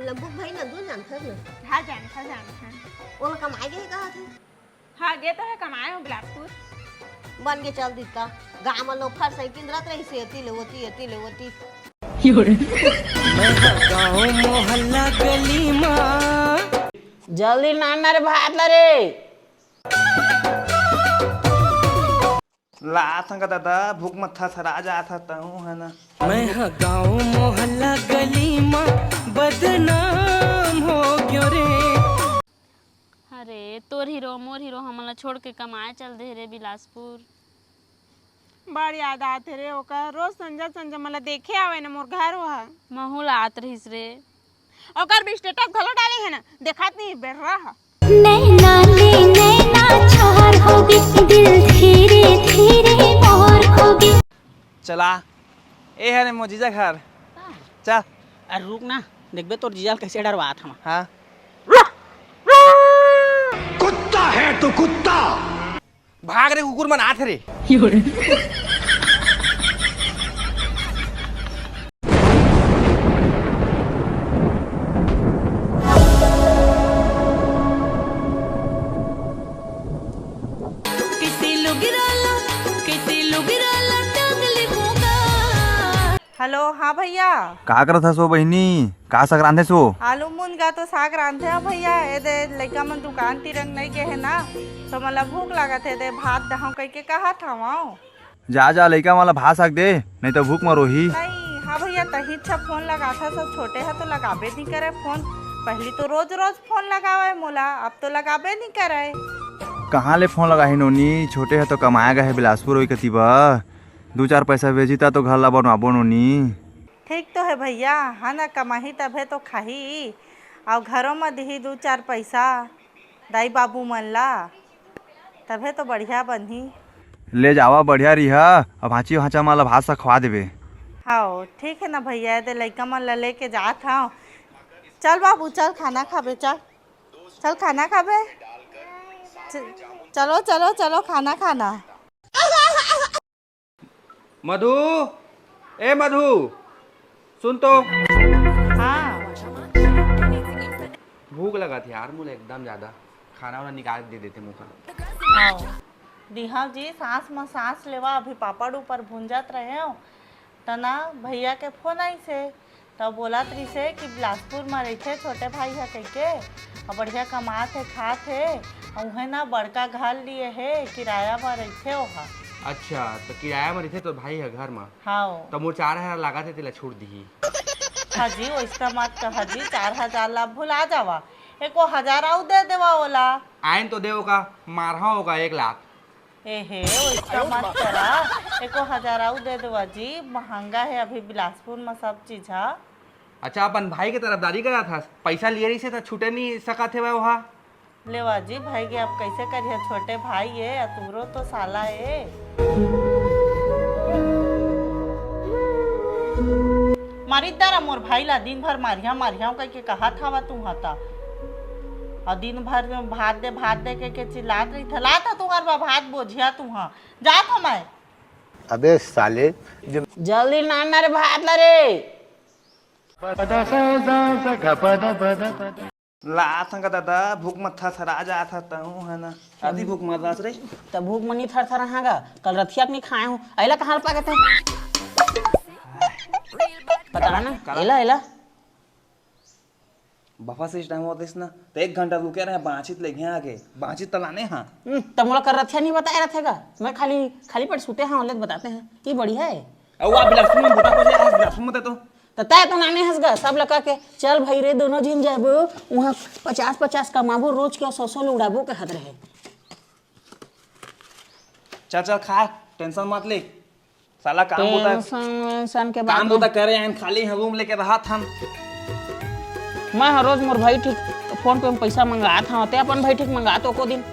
लंबू भाई ना दो जानते ना। हाँ जानता है। वो लोग कमाए गए कहा थे। हाँ गए तो है कमाए हो बिलासपुर। बन के चल देता गाँव में लोग फर साइकिल रात रही से अति लेवती गाँव मोहल्ला गली माँ जल्दी नाना रे भात ला रे ला संगा दादा भूख मत्था सरा जाता हूँ है ना। मैं गाँव मोहल्ला गली माँ बदनाम हो क्यों रे। अरे तोर हीरो मोर हीरो हमला छोड़ के कमाए चल दे रे बिलासपुर। बड़ याद आते रे ओकर रोज संजा मला देखे आवे ना मोर घर वहा महूल आत रहीस रे। ओकर भी स्टेटस घलो डाले है ना देखात नहीं बेर रहा। नैना ले नैना चार होगी दिल धीरे धीरे और होगी। चला ए है मोजीजा घर चल। अरे रुक ना देखबे तोर जीजाल कैसे डरवात हम। हाँ कुत्ता है तो कुत्ता भाग रे कुकुर मन आत रे। हेलो हाँ भैया का करत हसो बहिनी का सक रांधे सो। आलू मुनगा तो साग रांधे हैं भैया ए दे लइका मन दुकान तिरंग नहीं के है ना तो मला भूख लागत है दे भात दहाऊ कह के कहा था जा जा लइका वाला भात साग दे नहीं तो भूख मरोही। नहीं हाँ भैया तही अच्छा फोन लगा था सब छोटे है तो लगाबे नहीं करे फोन। पहली तो रोज रोज फोन लगावे मोला अब तो लगाबे नहीं करे। कहाँ ले फोन लगा ही नोनी छोटे है तो कमाया गए है बिलासपुर वही कतीबा 2-4 पैसा भेजीता तो घर ला बनवाबो नोनी। ठीक तो है भैया हाँ ना कमाही तभे तो खाही और घरों में दी 2-4 पैसा दाई बाबू मन ला तभे तो बढ़िया बनी। ले जावा बढ़िया रिहा अब हाची हाचा माला भात सा खवा देबे। हाँ ठीक है ना भैया दे लइका मन ला लेके जात हाँ। चल बाबू चल खाना खाबे चल खाना खाबे चलो चलो चलो खाना खाना। मधु ए मधु सुन तो। हाँ भूख लगा थी यार मुझे एकदम ज्यादा खाना वाना निकाल दे देते मुँह का। हाँ दिहा जी सांस में सांस लेवा अभी पापड़ ऊपर भूंजत रहे हो तना भैया के फोन आई से तब बोला तरी से कि बिलासपुर में रहे छोटे भाई है कह के और बढ़िया कमात है खात है और वह ना बड़का घर लिए है किराया पर रहे वहाँ। अच्छा तो किराया में रहे तो भाई है घर में। हाँ तो मोर 4000 लगा थे तिला छूट दी। हाँ जी वैसा मत कहा जी 4000 ला भुला जावा 1000 आउ दे देवा ओला। आयन तो देव का मारहा होगा 1 लाख। एहे वैसा मत करा 1000 आउ दे देवा जी महंगा है अभी बिलासपुर में सब चीज है। अच्छा अपन भाई की तरफदारी करा था पैसा लिए रही से तो छूटे नहीं सका थे वहाँ। लेवा जी भाई के अब कैसे करिए छोटे भाई है अतुरो तो साला है। मारी दारा मोर भाई ला दिन भर मारिया कह के कहा था तू हता और दिन भर भात दे के चिल्लात रही था ला था तुम्हार भात बोझिया तू हाँ जा था मैं। अबे साले जल्दी नाना रे भात ला रे ला संगा दादा भूख मत्था सरा जाता हूँ है ना। आधी भूख मर रहा रे तब भूख मनी थर थर हागा कल रथिया नहीं खाए हूँ अला कहाँ पा गए पता ना एला बफा से इस टाइम होता इस ना तो 1 घंटा रुके रहे बांचित ले गए आगे बांचित तलाने। हाँ तब मोला कर रथिया नहीं बताया रहेगा मैं खाली पर सूते हाँ बताते हैं ये बढ़िया है। अब आप बिलासपुर में बूटा को आज बिलासपुर में तो तय तो नाने हंस गए सब लगा के चल भाई रे दोनों जिन जाबो वहाँ 50-50 कमाबो रोज के 100 उड़ाबो के हद रहे। चल खा टेंशन मत ले साला काम होता टेंशन के बाद काम होता करे हैं खाली रूम लेके रहा था। मैं हर रोज मोर भाई ठीक फोन पे पैसा मंगा था ते अपन भाई ठीक मंगा तो को दिन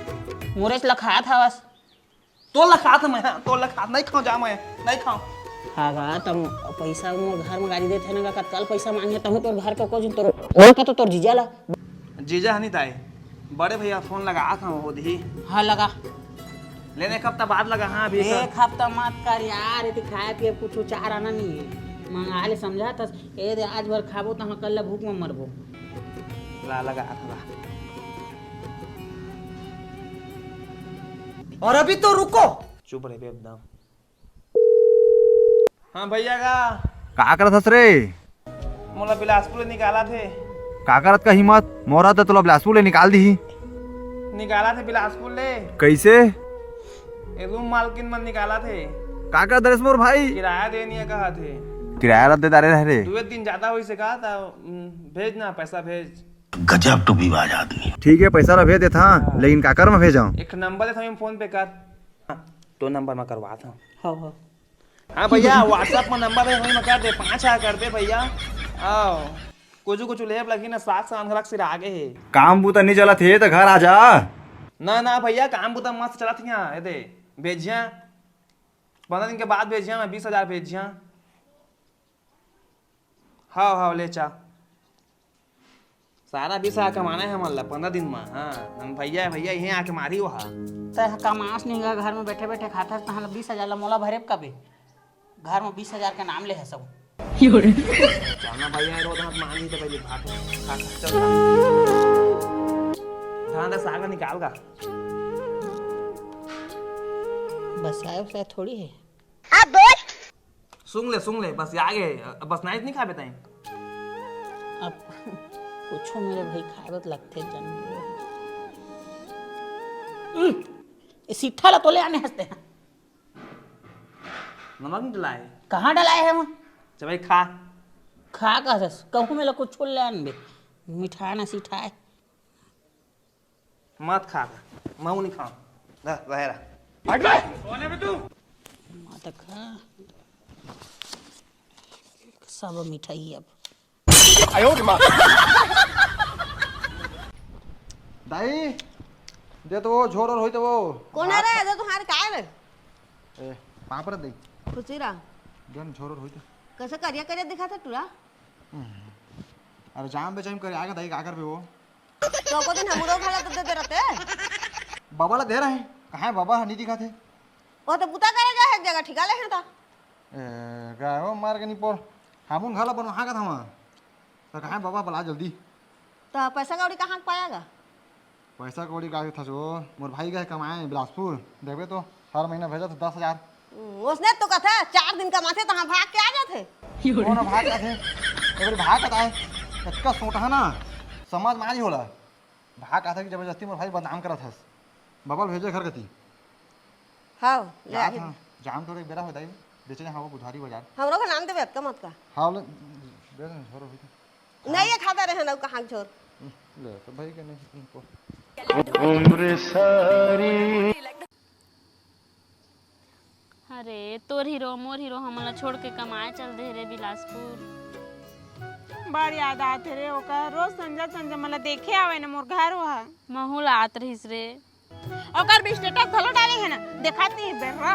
मोरे लखाया था बस तो लखा था मैं तो लखा नहीं खाऊं जा मैं नहीं खाऊं। हाँ तुम पैसा मोर घर में गाड़ी देते ना कल पैसा मांगे तहु तोर घर के को दिन तोर का तो तोर जीजा ला जीजा हनी ताए बड़े भैया फोन लगा था वो दी। हाँ लगा लेने 1 हफ्ता बाद लगा। हाँ अभी 1 हफ्ता मत कर यार ये खाए पिए कुछ चार आना नहीं है मंगा ले समझा था ए आज भर खाबो तो कल भूख में मरबो। ला लगा था। और अभी तो रुको। चुप रहे एकदम। हाँ भैया का करत हस रे? मोला बिलासपुर निकाला थे। का करत का हिम्मत मोरा तो तुला बिलासपुर ले निकाल दी। निकाला थे बिलासपुर ले। कैसे? रूम मालकिन मन निकाला थे। का कर दरस मोर भाई? किराया देनी कहा थे। किराया रद्द दारे रह रे। 2 दिन ज्यादा हुई से कहा था भेज ना पैसा भेज। गजब टू विवाद आदमी। ठीक है पैसा ला भेज देता लेकिन का कर मैं भेजाऊं? एक नंबर है तुम्हें फोन पे कर। तो नंबर में करवा था। हाँ हाँ भैया व्हाट्सएप में नंबर है वही में कर दे 5,000 कर दे भैया। आओ कुछ लेब लगी ना 7 लाख से आगे है। काम बूता नहीं चला थे तो घर आ जा। ना भैया काम बुता मस्त चला था यहाँ दे भेजिया 15 दिन के बाद भेजिया मैं 20,000 भेजिया। हाँ ले चा सारा 20,000 कमाना है हमारा 15 दिन में। हाँ हम भैया यहीं आके मारी वहाँ तय कमास नहीं गा घर में बैठे बैठे खाता तहाँ 20,000 ला मोला भरे कबे घर में 20,000 के नाम ले है सब। चलना भैया रोज हाथ मान ही तो पहले भाग चल धान सागर निकाल का। बस आए से थोड़ी है। सुन ले बस आगे बस नाइट नहीं खा बेता अब कुछ मेरे भाई खावत लगते जन सीठा ला तो ले आने हंसते हैं। नमक नहीं डलाए कहाँ डलाए हैं वहाँ? चल भाई खा का सस कहूँ मेरा कुछ ले आन बे मिठाई ना सीठाए मत खा मैं नहीं खाऊं रह माता खा सब मिठाई अब दाई दे तो वो झोर और होई तो वो कौन है रे जो तुम्हारे काय रे? ए पापड़ दे खुशी रहा जन झोर और होई तो कैसे करिया दिखा था तुरा। अरे जाम बेचाम कर आगे दाई का कर पे वो तो को दिन हमरो खाला तो दे रहते बाबा ला दे रहे हैं कहाँ है बाबा नहीं दिखा थे। वो तो बुता करेगा एक जगह ठिका ले था। क्या हो मार के नहीं पर हामुन घाला बन वहाँ का था वहाँ तो कहाँ है बाबा बुला जल्दी। तो पैसा कौड़ी कहाँ पाएगा? पैसा कौड़ी का था जो मोर भाई गए कमाए बिलासपुर देवे तो हर महीना भेजा तो 10,000। उसने तो कहा 4 दिन कमाते तो हम भाग के आ जाते। कौन भाग का थे एक भाग का इतना सोटा है ना समाज मारी होला भाग का था कि जबरदस्ती मोर भाई बदनाम करा था बाबा भेजे घर गति। हाँ ले आ जाम तो एक बेरा हो दाई बेचने हाँ बुधारी बाजार हमरो का नाम देवे कम मत का। हाँ ले झोर होई नहीं ये खाता रहे ना कहाँ छोड़ ले तो भाई के नहीं को अरे तोर हीरो मोर हीरो हमला छोड़ के कमाए चल दे रे बिलासपुर। बड़ याद आते रे ओकर रोज संजा मला देखे आवे ना मोर घर वहा महूल आत रहिस रे। ओकर भी स्टेटस घलो डाले है ना देखत नहीं बेर्रा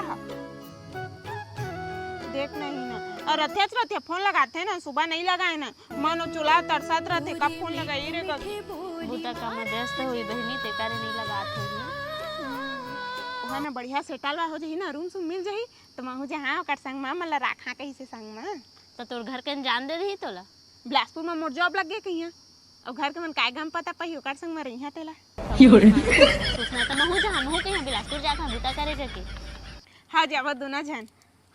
देख नहीं ना और रथे फोन लगाते ना सुबह नहीं लगाए ना मनो चूल्हा तरसत रहते कब फोन लगाई रे बुता का में व्यस्त हुई बहनी ते करे नहीं लगात है वहाँ ना बढ़िया सेटल हो जाही ना रूम मिल जाही तो मैं हो जा हाँ ओकर संग में मला राखा कहीं से संग में तो तोर घर के जान दे रही तोला बिलासपुर में मोर जॉब लग गया कहीं और घर के मन काय गम पता पही ओकर संग में रही तेला सोचना तो महू जा महू कहीं बिलासपुर जाकर बुता करेगा के। हाँ जावा दोना जन।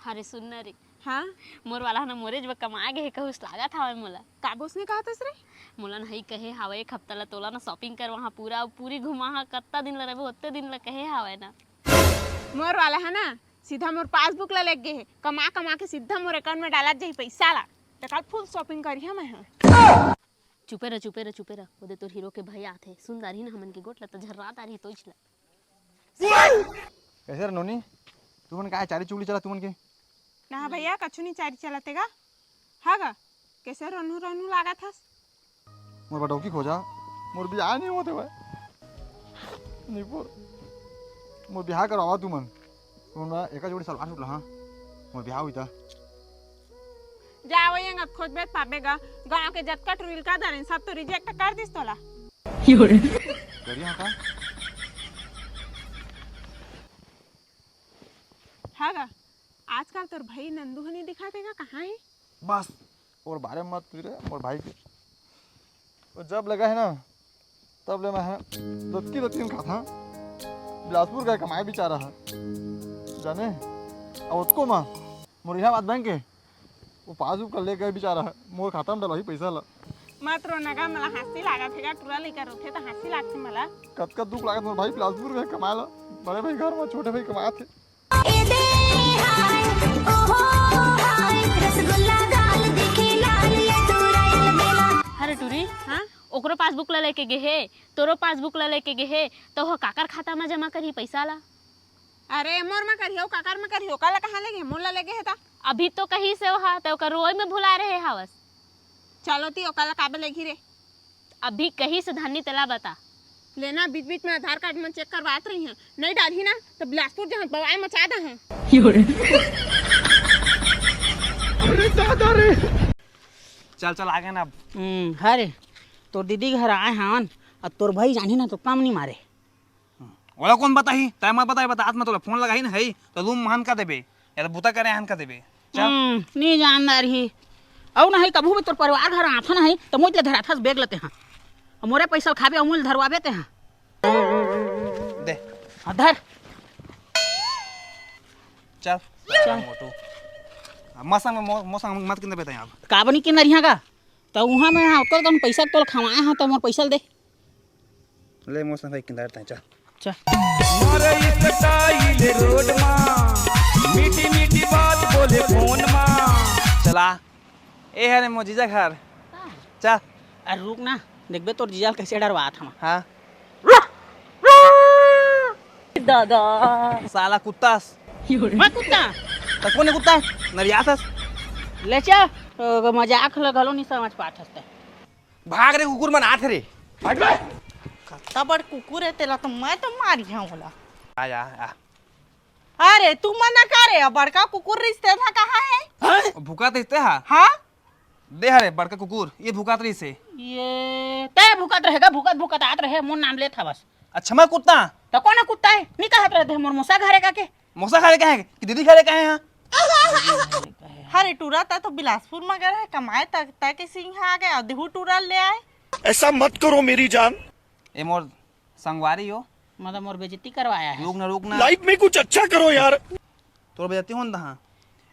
अरे सुन रे हाँ मोर वाला ना मोरे जब कमा गए कहूस लागत हवे मोला काबू उसने कहा था रे मोला नहीं कहे हवे एक हफ्ता ला तोला ना शॉपिंग कर वहाँ पूरी घुमा हाँ कत्ता दिन ला रहे उतने दिन ला कहे हवे ना मोर वाला है ना सीधा मोर पासबुक ला लग गए है कमा के सीधा मोर अकाउंट में डाला जाही पैसा ला तो कल फुल शॉपिंग करी है मैं। चुपे रह ओदे तोर हीरो के भैया आथे सुंदर ही ना हमन के गोटला तो झर्रात आ रही तो इचला कैसे रे नोनी तुमन काय चारी चुगली चला तुमन के ना भैया कछु नहीं चारी चलतेगा हाँ गा कैसे रनू लागा था मोर बटौकी खोजा मोर बियाह नहीं होते भाई नहीं बोल मोर बियाह करवा तुमन तुमन एक जोड़ी सलवार सूट ला मोर बियाह हुई था जाओ यंग खोज बेत पाबेगा गांव के जतकट रील का दाने सब तो रिजेक्ट कर दिस तोला करिया का हाँ गा आजकल तोर भाई नंदू नहीं दिखा देगा कहाँ है बस और बारे में मत पूछ रे मोर भाई के वो जब लगा है ना तब ले मैं दत्ती खाता बिलासपुर का कमाए बेचारा है जाने अब उसको माँ मोर इलाहाबाद बैंक के वो पासबुक कर ले गए बेचारा है मोर खाता में डाला ही पैसा ला मात्र नगा मला हंसी लागत है का टुरा लेकर उठे तो हंसी लागती मला कत दुख लागत मोर भाई बिलासपुर में कमाए ला बड़े भाई घर में छोटे भाई कमाए थे अरे टूरी हाँ ओकरो पासबुक ला लेके गे हे तोरो पासबुक ला लेके गे हे तो हो काकर खाता में जमा करी पैसा ला अरे मोर में करियो काकर में करियो काला कहाँ लेगे मोर ला लेगे है ता अभी तो कहीं से हा तो ओकर रोय में भुला रहे हवस चलो ती ओकाला काबे लेगी रे अभी कहीं से धनी तला बता लेना बीच बीच में आधार कार्ड में चेक करवात रही हैं नहीं डाली ना तो बिलासपुर जहाँ बवाई मचा दा हैं चल चल आगे ना अरे तो दीदी घर आए हन और तोर भाई जानी ना तो काम नहीं मारे वाला कौन बताही तय मत बताई बता में तो फोन लगाई ना है तो रूम महान का देबे या तो बुता करे हन का देबे नहीं जानना रही औ ना है कभू भी तोर परिवार घर आथा ना है तो मोच ले धराथस बेग लेते हैं और मोरे पैसा खाबे अमूल धरवाबे ते हैं दे धर चल चल मोटू मौसम मत किन बेता अब का बनी के नरिया का तो वहां में हां तो तुम पैसा तो खवाए हां तो मोर पैसा दे ले मौसम भाई किन रहता है चल चल मारे स्टाइल रोड मा मीठी मीठी बात बोले फोन मा चला ए है रे मोजीजा घर चल अरे रुक ना देखबे तोर जीजाल कैसे डरवात हम हां दादा साला कुत्तास मैं कुत्ता तो कौन कुत्ता नरियाथस ले चल मजाक लगलो नहीं समझ पाठस ते भाग रे कुकुर मन आथ रे कत्ता बड़ कुकुर है तेला तो मैं तो मारी हूं होला आ जा आ अरे तू मना करे बड़का कुकुर रिश्ते था कहाँ है भूखा तो हा हाँ दे हरे बड़का कुकुर ये भूखा तरी से ये ते भूकत रहेगा भूकत आत रहे मोर नाम ले था बस अच्छा मैं कुत्ता तो कौन है कुत्ता है नहीं कहत रहे थे मोर मोसा घरे का के मौसा खा रहे कहे कि दीदी खा रहे कहे हां अरे टूरा था तो बिलासपुर में गए है कमाए तक के सिंह आ गए अधहू टूरा ले आए ऐसा मत करो मेरी जान ए मोर संगवारी हो मतलब मोर बेइज्जती करवाया है रुक ना लाइफ में कुछ अच्छा करो यार तोर बेइज्जती होन दहा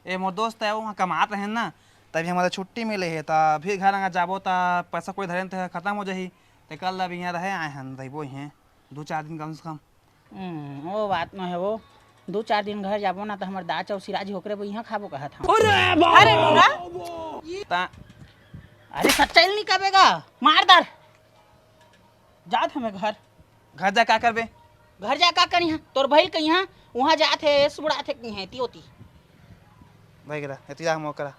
ए मोर दोस्त है वहां कमात रहे ना तभी हमारा छुट्टी मिले है ता फिर घर आ जाबो ता पैसा कोई धरे त खत्म हो जाही ते कल अब यहां रहे आए हन रहिबो हैं 2-4 दिन कम से कम वो बात न है वो 2-4 दिन घर जाबो ना तो हमर दाच और सिराज होकरे वो यहाँ खाबो कहा था अरे टूरा ता अरे सच्चाई नहीं कबेगा मारदार जात हमें घर जा का करबे घर जा का करी तोर भइल के यहाँ वहाँ जाते सुबड़ा थे की है तियोती भाई करा एतिया हम करा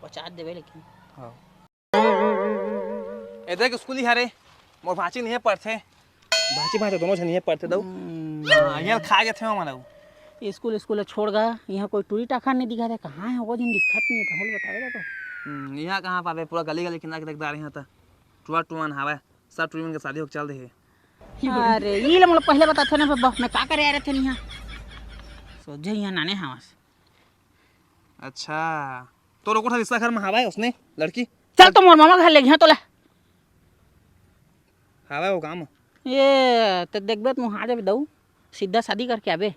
50 देवे लेकिन हां ए देख स्कूल ही हारे मोर भाची नहीं पढ़थे भाची दोनों जन नहीं पढ़थे दऊ हां ये खा गए थे हमारा स्कूल छोड़ गा यहाँ कोई टूरी टाखा नहीं दिखा था कहाँ है वो दिन दिक्कत नहीं है तो बताएगा तो यहाँ कहाँ पावे पूरा गली गली किनारे देखदार यहाँ था टुआन हवा सब टूरीमन के शादी हो चल रही है अरे ये मतलब पहले बताते ना बाबा मैं का करे आ रहे थे यहाँ सोचे यहाँ नाने हवास अच्छा तो रोको था रिश्ता घर में हवा है उसने लड़की चल तो मोर मामा घर ले गया तो ला हवा वो काम ये तो देखबे तुम हां जब दऊ सीधा शादी करके आबे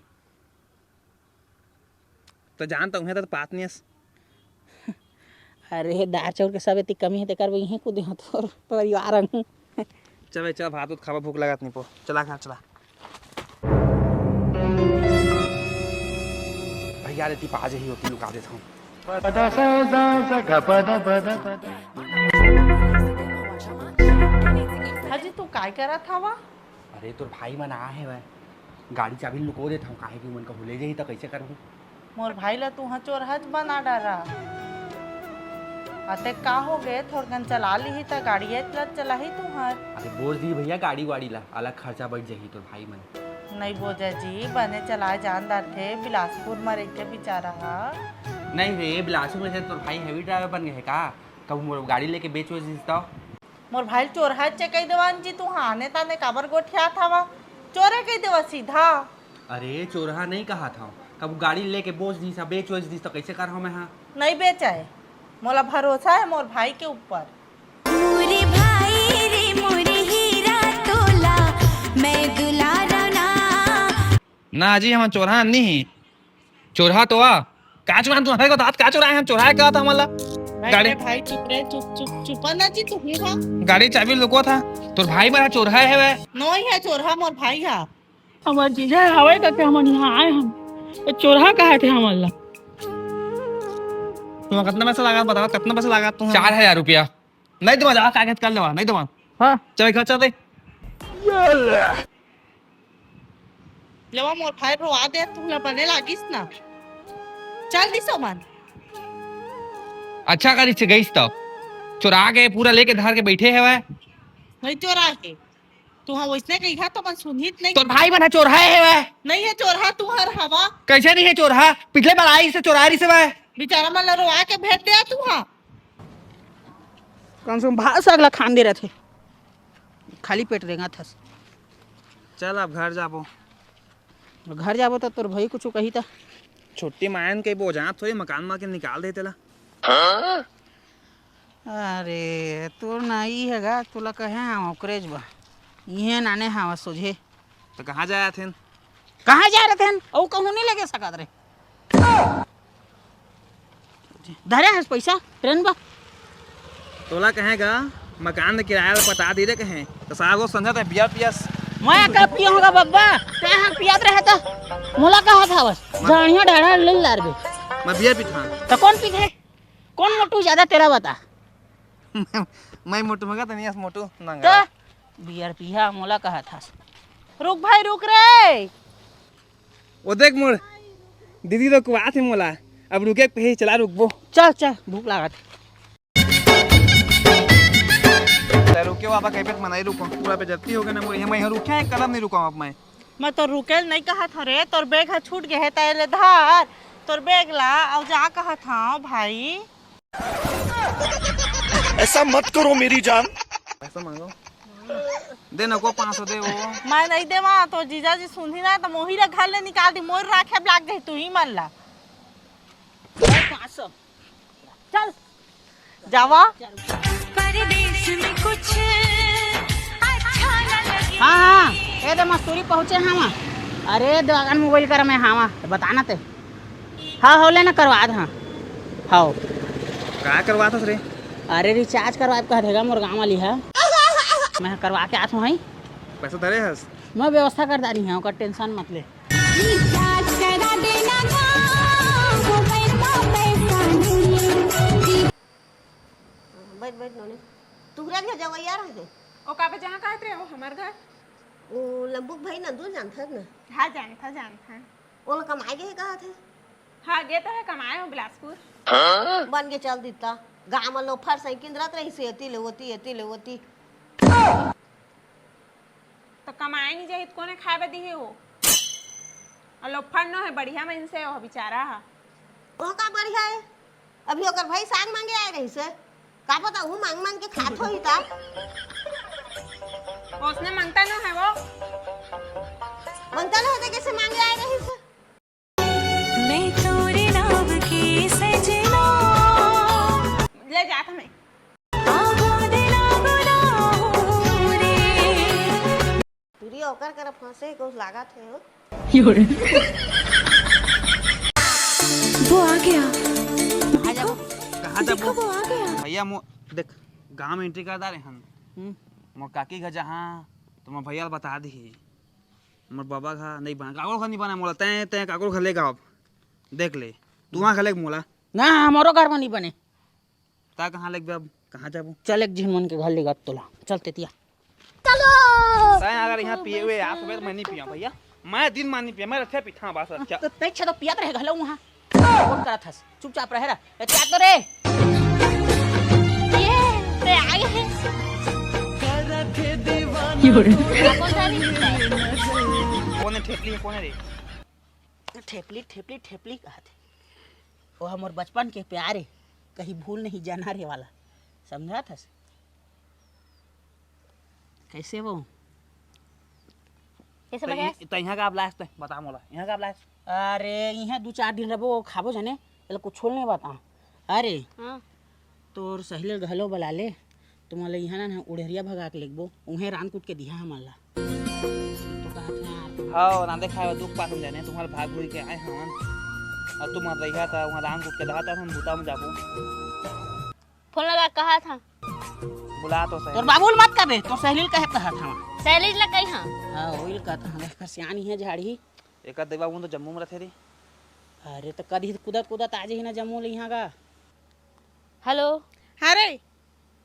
तो जानता हूँ तो बात नहीं है अरे दाल चाउर के सब इतनी कमी है ते करबे यहीं को दे तो परिवार हूं चल भात उत खावा भूख लगात नहीं पो चला खा चला भैया रे ती पाजे ही होती लुका देता हूँ हाजी तू काय करा था वा अरे तोर भाई मन आ है वह गाड़ी चाबी लुको देता हूँ काहे कि मन का भूले जाही तो कैसे करूँ मोर भाई ला तू चोर हज बना डारा अते का हो गए थोड़कन चला ली ही तो गाड़ी चला ही तू हर अरे बोझ दी भैया गाड़ी वाड़ी ला अलग खर्चा बढ़ जाही तोर भाई मन नहीं बोझा जी बने चलाए जानदार थे बिलासपुर में रहते बेचारा नहीं रे बिलासपुर में से तोर भाई हैवी ड्राइवर बन गए का कब मोर गाड़ी लेके बेच वेच देता मोर भाई चोर हज चे कही देवान जी तू आने ताने काबर गोठिया था वा चोरे कही देवा सीधा अरे चोरहा नहीं कहा था कब गाड़ी लेके बोझ दी सा बेच वेच दी तो कैसे कर मैं हाँ नहीं बेचा है मोला भरोसा है मोर भाई के ऊपर पूरे भाई ना जी हम चोरहा नहीं चोरहा तो आ का चुरा तू हमारे को दांत का चुराए हम चोरहा का था हमारा गाड़ी अरे भाई चुप रे, चुप चुप चुप ना जी, तू ही था। गाड़ी चाबी लुको था तोर भाई मेरा चोरहा है वे नोई है चोरहा मोर भाई है। हमार जीजा हवे करके हम यहाँ आए हम ये चोरहा कहा थे हमारा तुम कितना पैसा लगा बताओ कितना पैसा लगा तुम 4000 रुपया नहीं तो जा कागज कर लेवा नहीं तो हाँ चल घर चल दे लेवा मोर भाई रोवा दे, तू ला बने लागिस ना। चल दी सामान। अच्छा करी से गई तो चुरा के पूरा लेके धार के बैठे है वे नहीं चोरा है तू, हाँ वैसे कही है तो मन सुनित नहीं। तोर भाई बना चोरहा है वे नहीं है चोरहा, तू हर हवा कैसे नहीं है चोरहा पिछले बार आई से चोरारी से वे बेचारा मन ला रोवा के भेज दे तू। हाँ कम से कम भात अगला खान दे रहे थे खाली पेट रहेगा था चल अब घर जाबो घर जाबो तो तोर भाई कुछ कही था छुट्टी मायन के बोझा थोड़ी मकान में के निकाल देते ला अरे तोर नहीं हैगा तुला कहे हम ओकरेज बा ये नाने हवा सोझे तो कहाँ जाया थे कहाँ जा रहे थे और कहूँ नहीं लगे सकत रे धरे है पैसा ट्रेन बा तोला कहेगा मकान का किराया बता दे रहे कहें तो सागो समझा था बिया पियास मैं का पिया होगा बब्बा ते हम पियात रहे तो मोला कहा था बस जानिया ढाढ़ा ले लार बे मैं बिया पिठा तो कौन पी है कौन मोटू ज्यादा तेरा बता मैं मोटू मगा तो नहीं आस मोटू तो नंगा बियर पिया मोला कहा था रुक भाई रुक रे। वो देख मोर दीदी तो कुआ थे मोला अब रुके पे चला रुकबो चल चल भूख लगा थी रुके वापा कहीं पे मनाई रुको पूरा पे जल्दी हो गया ना मुझे मैं यहाँ रुके एक कदम नहीं रुका अब मैं तो रुके नहीं कहा था रे, तोर बैग है छूट गया है तेरे धार, तोर बैग ला और जा कहा था भाई। ऐसा मत करो मेरी जान। पैसा मांगो दे न को 500 दे वो मैं नहीं देवा तो जीजा जी सुनी ना तो मोही ला घर ले निकाल दी, मोर राखे लाग गई तू ही मन ला। 500 चल जावा परदेश में कुछ अच्छा न लगे। हाँ हाँ ये तो मस्तूरी पहुँचे हाँ अरे दवान मोबाइल कर मैं हाँ बताना ते हाँ हो लेना करवा द हाँ हाँ क्या करवा था रे अरे रिचार्ज करवा कह देगा मोर गाँव वाली है मैं करवा के आता हूँ पैसा धरे हस मैं व्यवस्था कर दानी है उसका टेंशन मत ले रिचार्ज करा देना था मोबाइल में पैसा नहीं। बैठ बैठ नोने तुहरा घर जवैया रह दे ओ का जहाँ कहत रहे हो हमार घर ओ लंबुक भाई ना दूर जानता ना हाँ जानता वो लोग कमाए गए कहा थे हाँ गे तो है कमाए हो बिलासपुर बन के चल देता गाँव में लोग फर साइकिल रात रही से एती ले होती तो कमाए नहीं जाए कोने खाए बदी है हो और लोफर न है बढ़िया में इनसे हो बेचारा है वह का बढ़िया है अभी ओकर भाई साग मांगे आए रही से का पता हूँ मांग मांग के खात हो ही था उसने मांगता न है वो मांगता ना होते कैसे मांगे आए रही से मैं तोरे नाम की सजना ले जाता मैं पूरी ओकर कर फंसे को लगा थे हो वो आ गया कहाँ जाबो वो आ गया। भैया मो देख गांव में एंट्री कर दा रे हम मोर काकी घर जहाँ तो मैं भैया बता दी मोर बाबा का नहीं बना कागो घर नहीं बना मोला तय तय कागो घर लेगा अब देख ले तू वहाँ घर लेग मोला ना हमारो घर में नहीं बने ता कहाँ लेग अब कहाँ जाबो चल एक झिनमन के घर लेगा तोला चल तेतिया तय अगर यहाँ पिए हुए आप सुबह मैं नहीं पिया भैया मैं दिन मान नहीं पिया मैं रखे पीठा बस अच्छा तो तेज तो पियात रहे घलो वहाँ फोन करा था चुपचाप रहे रहा क्या तो रे ये ते आए हैं कौन ठेपली कौन रे ठेपली ठेपली ठेपली कहते वो हमारे बचपन के प्यारे कहीं भूल नहीं जाना रे वाला समझा था कैसे वो कैसे बगे तो यहाँ का आप लास्ट बता मोला यहाँ का आप लास्ट अरे यहाँ 2-4 दिन रहो खाबो जाने कुछ छोड़ नहीं बता अरे हाँ तोर सहेले घलो बला ले तुम्हारे यहाँ ना उड़हरिया भगा के लेगबो उन्हें रान कूट के दिया हमारा तो कहते हैं हाँ ना देखा दुख पास जाने तुम्हारे भाग भूल के आए हम और तुम रही था वहाँ राम को के दहाता हम भूता में जाबू फोन लगा कहा था बुला तो सही तोर बाबूल मत करे तो सहेली कहे कहा था सैलेज लग गई हाँ हां ओइल कहता हमें कर सियानी है झाड़ी एक देवा वो तो जम्मू में रहते रे अरे तो कदी कुदत कुदत आज ही ना जम्मू ले यहां का हेलो अरे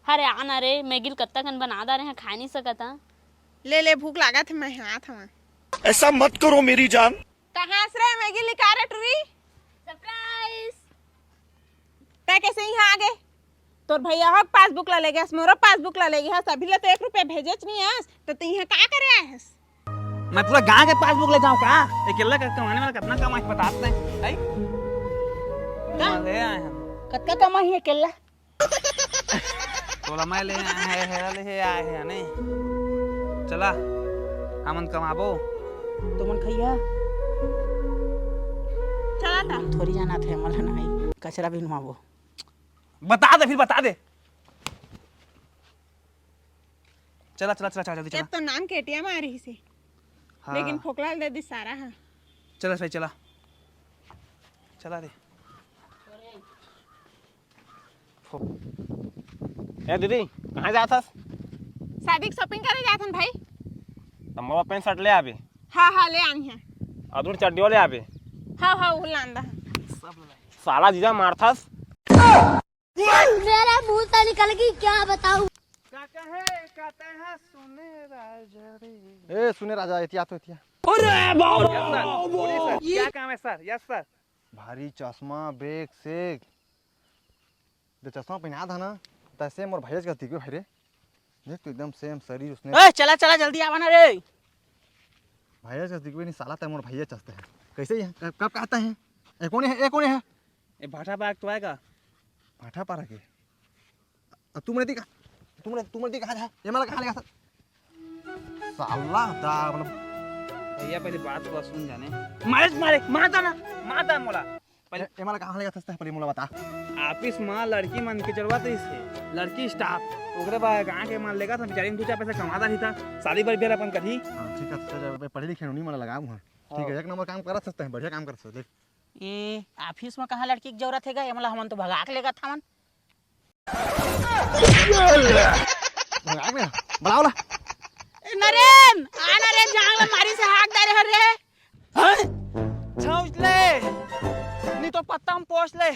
अरे आना रे मैगिल कत्ता कन बना दा रहे खा नहीं सकता ले ले भूख लगा थे मैं हाथ में ऐसा मत करो मेरी जान। कहाँ से रे मैगी लिखा रे टूरी सरप्राइज तै कैसे यहाँ आ गए तोर भैया हो पासबुक ला ले गया मोरो पासबुक ला ले गया अभी ले तो 1 रुपया भेजेच नहीं हस तो तू यहाँ का करे आए हस मैं पूरा गांव के पासबुक ले जाऊं का अकेला का कमाने वाला कितना कमाई बताते हैं आई ले आए हम कत्का कमाई है केला तोला मैं ले आए हैं नहीं चला हमन कमाबो तुमन खैया चला था थोड़ी जाना थे मला नहीं कचरा भी नुआबो बता दे फिर बता दे चला चला चला चला जल्दी चला अब तो नाम के एटीएम आ रही सी लेकिन फोकला दे दी सारा है चला सही चला चला रे ए दीदी कहाँ जा था शादी की शॉपिंग करे जाथन भाई तम्मा पैंट शर्ट ले आबे हाँ हाँ ले आई हैं अदूर चड्डियों ले आबे हाँ हाँ वो लांदा साला जीजा मारथस मेरा मुंह से निकल गई क्या बताऊं ए सुने राजा एहतियात हो एहतियात क्या काम है सर यस सर भारी चश्मा बैग सेक जो चश्मा पहना था ना तो सेम और भैया का दिखो भाई रे देख तो एकदम सेम शरीर उसने ए चला चला जल्दी आवा ना रे भैया का दिखो नहीं साला तय मोर भैया चस्ते हैं कैसे है कब कहता है ए कौन है ये भाटा बाग तो आएगा भाटा पारा के तुमने कहा था ये मला कहा लेगा साला दा मतलब भैया पहले बात तो सुन जाने मारे मारता ना मारता मोला ये मला कहा लेगा था पहले मोला बता ऑफिस में लड़की मन के जरूरत है इससे लड़की स्टाफ ओकरे बाद गांव के मान लेगा था बेचारी में 2-4 पैसा कमाता ही था शादी पर बेर अपन करी हां ठीक है तो पढ़े लिखे नहीं मला लगाऊ हां ठीक है एक नंबर काम कर सकते हैं बढ़िया काम कर सकते देख ए ऑफिस में कहाँ लड़की की जरूरत है गा हमला हमन तो भगा के लेगा था मन भगा में बुलाओ ला नरेन आना रे जांगला मारी से हाथ दे रे छौच ले नहीं तो पत्ता हम पोछ ले